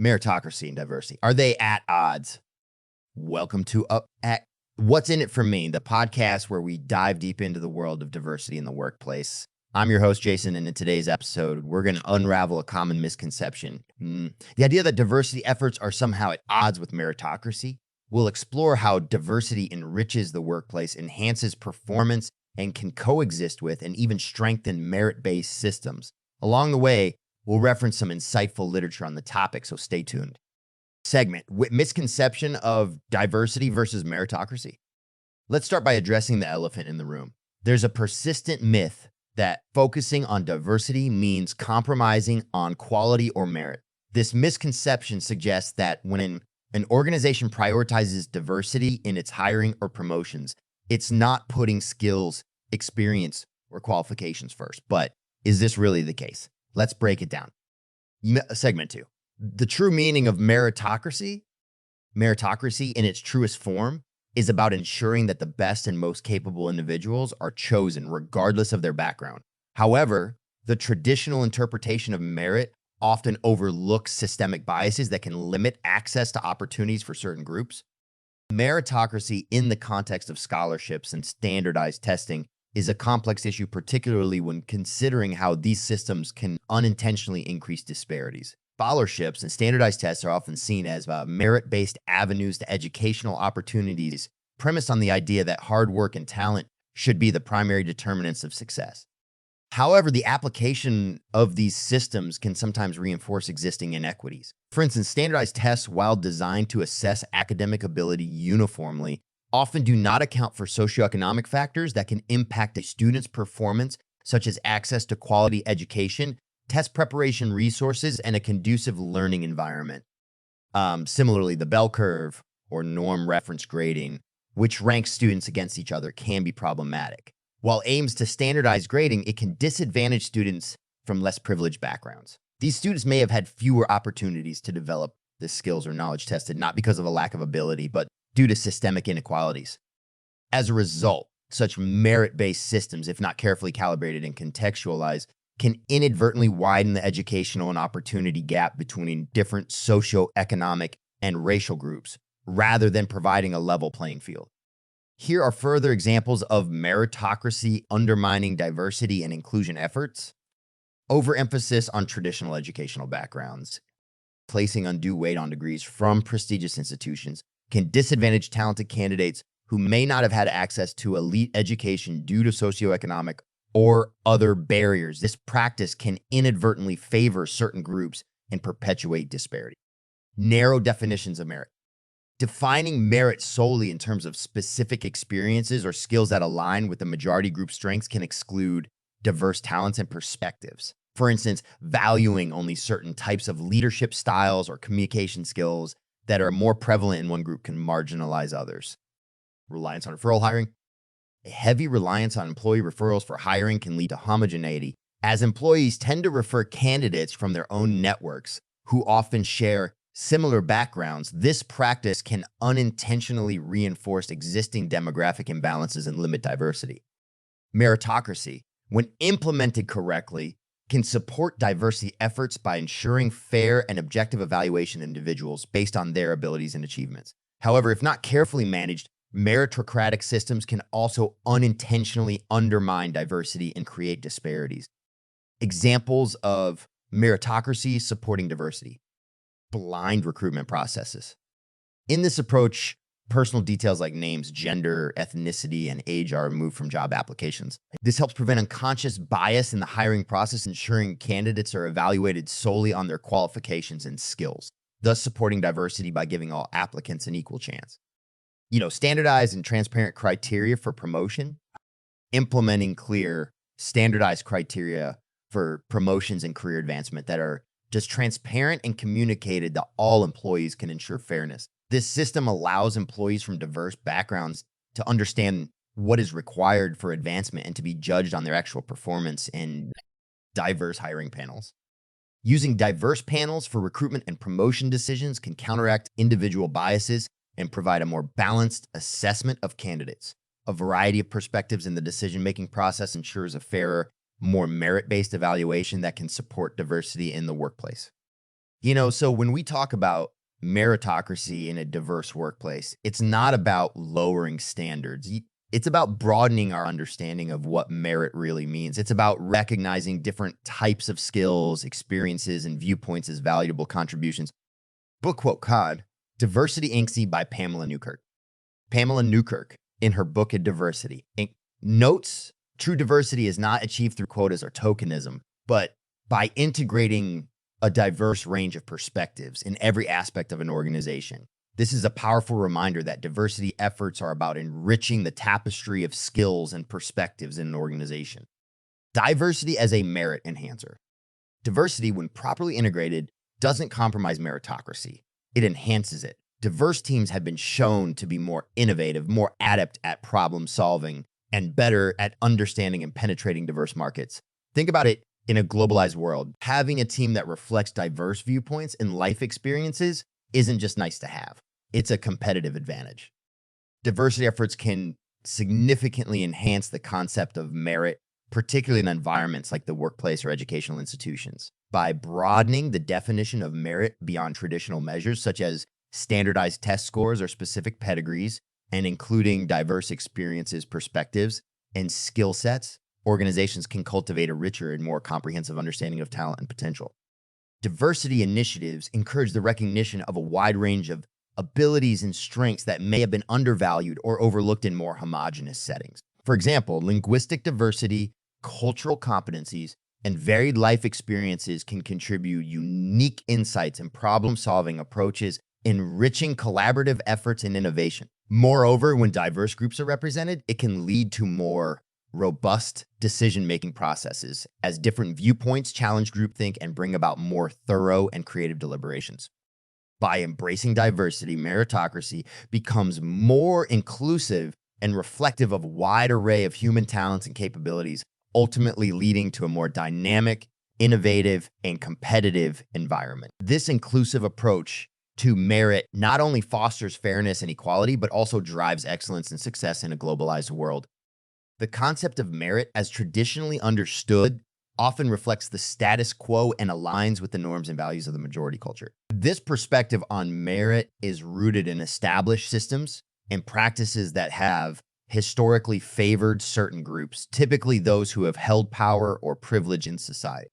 Meritocracy and diversity, are they at odds? Welcome to What's in It for Me, the podcast where we dive deep into the world of diversity in the workplace. I'm your host, Jason, and in today's episode, we're going to unravel a common misconception. The idea that diversity efforts are somehow at odds with meritocracy. We'll explore how diversity enriches the workplace, enhances performance, and can coexist with and even strengthen merit-based systems. Along the way, we'll reference some insightful literature on the topic, so stay tuned. Segment, misconception of diversity versus meritocracy. Let's start by addressing the elephant in the room. There's a persistent myth that focusing on diversity means compromising on quality or merit. This misconception suggests that when an organization prioritizes diversity in its hiring or promotions, it's not putting skills, experience, or qualifications first. But is this really the case? Let's break it down. Segment 2. The true meaning of meritocracy in its truest form is about ensuring that the best and most capable individuals are chosen regardless of their background. However, the traditional interpretation of merit often overlooks systemic biases that can limit access to opportunities for certain groups. Meritocracy in the context of scholarships and standardized testing is a complex issue, particularly when considering how these systems can unintentionally increase disparities. Scholarships and standardized tests are often seen as merit-based avenues to educational opportunities, premised on the idea that hard work and talent should be the primary determinants of success. However, the application of these systems can sometimes reinforce existing inequities. For instance, standardized tests, while designed to assess academic ability uniformly, often do not account for socioeconomic factors that can impact a student's performance, such as access to quality education, test preparation resources, and a conducive learning environment. Similarly, the bell curve or norm reference grading, which ranks students against each other, can be problematic. While aims to standardize grading, it can disadvantage students from less privileged backgrounds. These students may have had fewer opportunities to develop the skills or knowledge tested, not because of a lack of ability, but due to systemic inequalities. As a result, such merit-based systems, if not carefully calibrated and contextualized, can inadvertently widen the educational and opportunity gap between different socioeconomic and racial groups, rather than providing a level playing field. Here are further examples of meritocracy undermining diversity and inclusion efforts. Overemphasis on traditional educational backgrounds. Placing undue weight on degrees from prestigious institutions can disadvantage talented candidates who may not have had access to elite education due to socioeconomic or other barriers. This practice can inadvertently favor certain groups and perpetuate disparity. Narrow definitions of merit. Defining merit solely in terms of specific experiences or skills that align with the majority group strengths can exclude diverse talents and perspectives. For instance, valuing only certain types of leadership styles or communication skills that are more prevalent in one group can marginalize others. Reliance on referral hiring. A heavy reliance on employee referrals for hiring can lead to homogeneity, as employees tend to refer candidates from their own networks who often share similar backgrounds. This practice can unintentionally reinforce existing demographic imbalances and limit diversity. Meritocracy, when implemented correctly, can support diversity efforts by ensuring fair and objective evaluation of individuals based on their abilities and achievements. However, if not carefully managed, meritocratic systems can also unintentionally undermine diversity and create disparities. Examples of meritocracy supporting diversity. Blind recruitment processes. In this approach, personal details like names, gender, ethnicity, and age are removed from job applications. This helps prevent unconscious bias in the hiring process, ensuring candidates are evaluated solely on their qualifications and skills, thus supporting diversity by giving all applicants an equal chance. Standardized and transparent criteria for promotion. Implementing clear, standardized criteria for promotions and career advancement that are just transparent and communicated to all employees can ensure fairness. This system allows employees from diverse backgrounds to understand what is required for advancement and to be judged on their actual performance in diverse hiring panels. Using diverse panels for recruitment and promotion decisions can counteract individual biases and provide a more balanced assessment of candidates. A variety of perspectives in the decision-making process ensures a fairer, more merit-based evaluation that can support diversity in the workplace. So when we talk about meritocracy in a diverse workplace, it's not about lowering standards. It's about broadening our understanding of what merit really means. It's about recognizing different types of skills, experiences, and viewpoints as valuable contributions. Book quote Cod, Diversity Inc. by Pamela Newkirk. Pamela Newkirk, in her book of Diversity, notes true diversity is not achieved through quotas or tokenism, but by integrating a diverse range of perspectives in every aspect of an organization. This is a powerful reminder that diversity efforts are about enriching the tapestry of skills and perspectives in an organization. Diversity as a merit enhancer. Diversity, when properly integrated, doesn't compromise meritocracy. It enhances it. Diverse teams have been shown to be more innovative, more adept at problem solving, and better at understanding and penetrating diverse markets. Think about it in a globalized world. Having a team that reflects diverse viewpoints and life experiences isn't just nice to have. It's a competitive advantage. Diversity efforts can significantly enhance the concept of merit, particularly in environments like the workplace or educational institutions. By broadening the definition of merit beyond traditional measures, such as standardized test scores or specific pedigrees, and including diverse experiences, perspectives, and skill sets, organizations can cultivate a richer and more comprehensive understanding of talent and potential. Diversity initiatives encourage the recognition of a wide range of abilities and strengths that may have been undervalued or overlooked in more homogeneous settings. For example, linguistic diversity, cultural competencies, and varied life experiences can contribute unique insights and problem-solving approaches, enriching collaborative efforts and innovation. Moreover, when diverse groups are represented, it can lead to more robust decision-making processes as different viewpoints challenge groupthink and bring about more thorough and creative deliberations. By embracing diversity, meritocracy becomes more inclusive and reflective of a wide array of human talents and capabilities, ultimately leading to a more dynamic, innovative, and competitive environment. This inclusive approach to merit not only fosters fairness and equality, but also drives excellence and success in a globalized world. The concept of merit, as traditionally understood, often reflects the status quo and aligns with the norms and values of the majority culture. This perspective on merit is rooted in established systems and practices that have historically favored certain groups, typically those who have held power or privilege in society.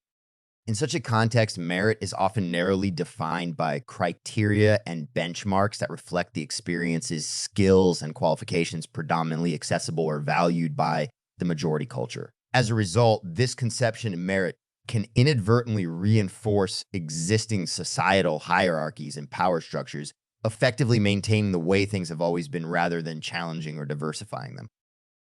In such a context, merit is often narrowly defined by criteria and benchmarks that reflect the experiences, skills, and qualifications predominantly accessible or valued by the majority culture. As a result, this conception of merit can inadvertently reinforce existing societal hierarchies and power structures, effectively maintaining the way things have always been rather than challenging or diversifying them.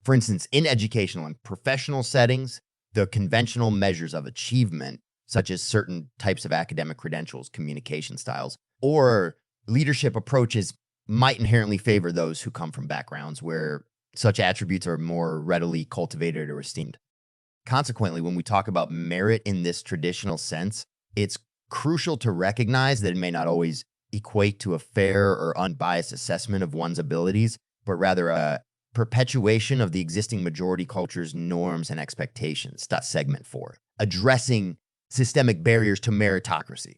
For instance, in educational and professional settings, the conventional measures of achievement, such as certain types of academic credentials, communication styles, or leadership approaches, might inherently favor those who come from backgrounds where such attributes are more readily cultivated or esteemed. Consequently, when we talk about merit in this traditional sense, it's crucial to recognize that it may not always equate to a fair or unbiased assessment of one's abilities, but rather a perpetuation of the existing majority culture's norms and expectations. That's segment 4, addressing systemic barriers to meritocracy.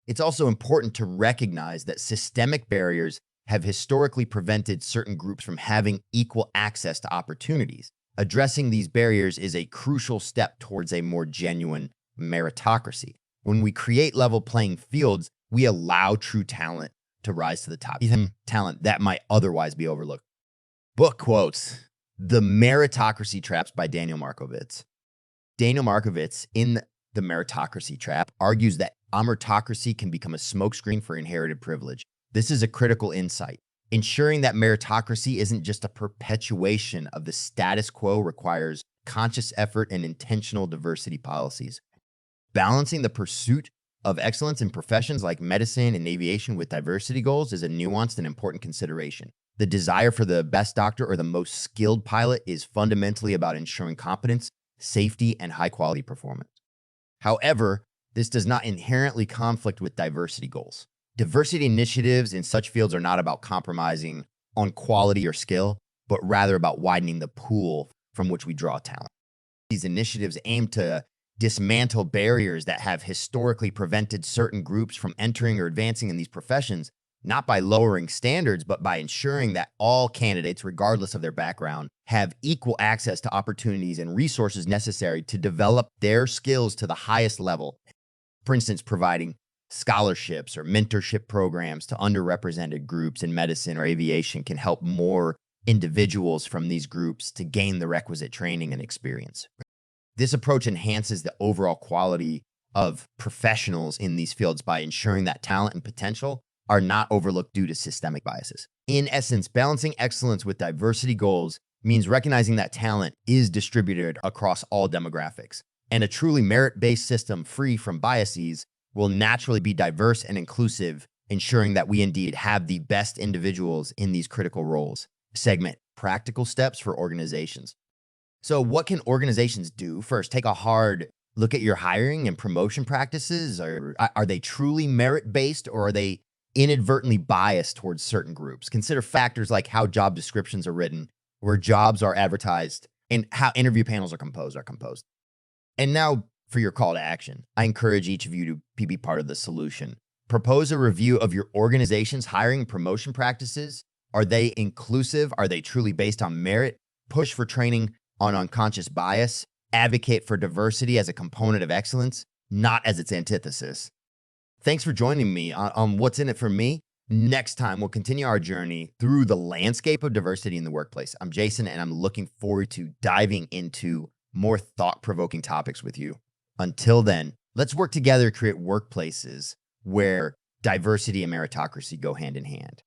It's also important to recognize that systemic barriers have historically prevented certain groups from having equal access to opportunities. Addressing these barriers is a crucial step towards a more genuine meritocracy. When we create level playing fields, we allow true talent to rise to the top, even talent that might otherwise be overlooked. Book quotes, The Meritocracy Traps by Daniel Markovits. Daniel Markovits, in The Meritocracy Trap, argues that meritocracy can become a smokescreen for inherited privilege. This is a critical insight. Ensuring that meritocracy isn't just a perpetuation of the status quo requires conscious effort and intentional diversity policies. Balancing the pursuit of excellence in professions like medicine and aviation with diversity goals is a nuanced and important consideration. The desire for the best doctor or the most skilled pilot is fundamentally about ensuring competence, safety, and high-quality performance. However, this does not inherently conflict with diversity goals. Diversity initiatives in such fields are not about compromising on quality or skill, but rather about widening the pool from which we draw talent. These initiatives aim to dismantle barriers that have historically prevented certain groups from entering or advancing in these professions, not by lowering standards, but by ensuring that all candidates, regardless of their background, have equal access to opportunities and resources necessary to develop their skills to the highest level. For instance, providing scholarships or mentorship programs to underrepresented groups in medicine or aviation can help more individuals from these groups to gain the requisite training and experience. This approach enhances the overall quality of professionals in these fields by ensuring that talent and potential are not overlooked due to systemic biases. In essence, balancing excellence with diversity goals means recognizing that talent is distributed across all demographics, and a truly merit-based system free from biases will naturally be diverse and inclusive, ensuring that we indeed have the best individuals in these critical roles. Segment: practical steps for organizations. So what can organizations do? First, take a hard look at your hiring and promotion practices. Are they truly merit-based, or are they inadvertently biased towards certain groups? Consider factors like how job descriptions are written, where jobs are advertised, and how interview panels are composed. And now for your call to action. I encourage each of you to be part of the solution. Propose a review of your organization's hiring and promotion practices. Are they inclusive? Are they truly based on merit? Push for training on unconscious bias. Advocate for diversity as a component of excellence, not as its antithesis. Thanks for joining me on What's in It for Me. Next time, we'll continue our journey through the landscape of diversity in the workplace. I'm Jason, and I'm looking forward to diving into more thought-provoking topics with you. Until then, let's work together to create workplaces where diversity and meritocracy go hand in hand.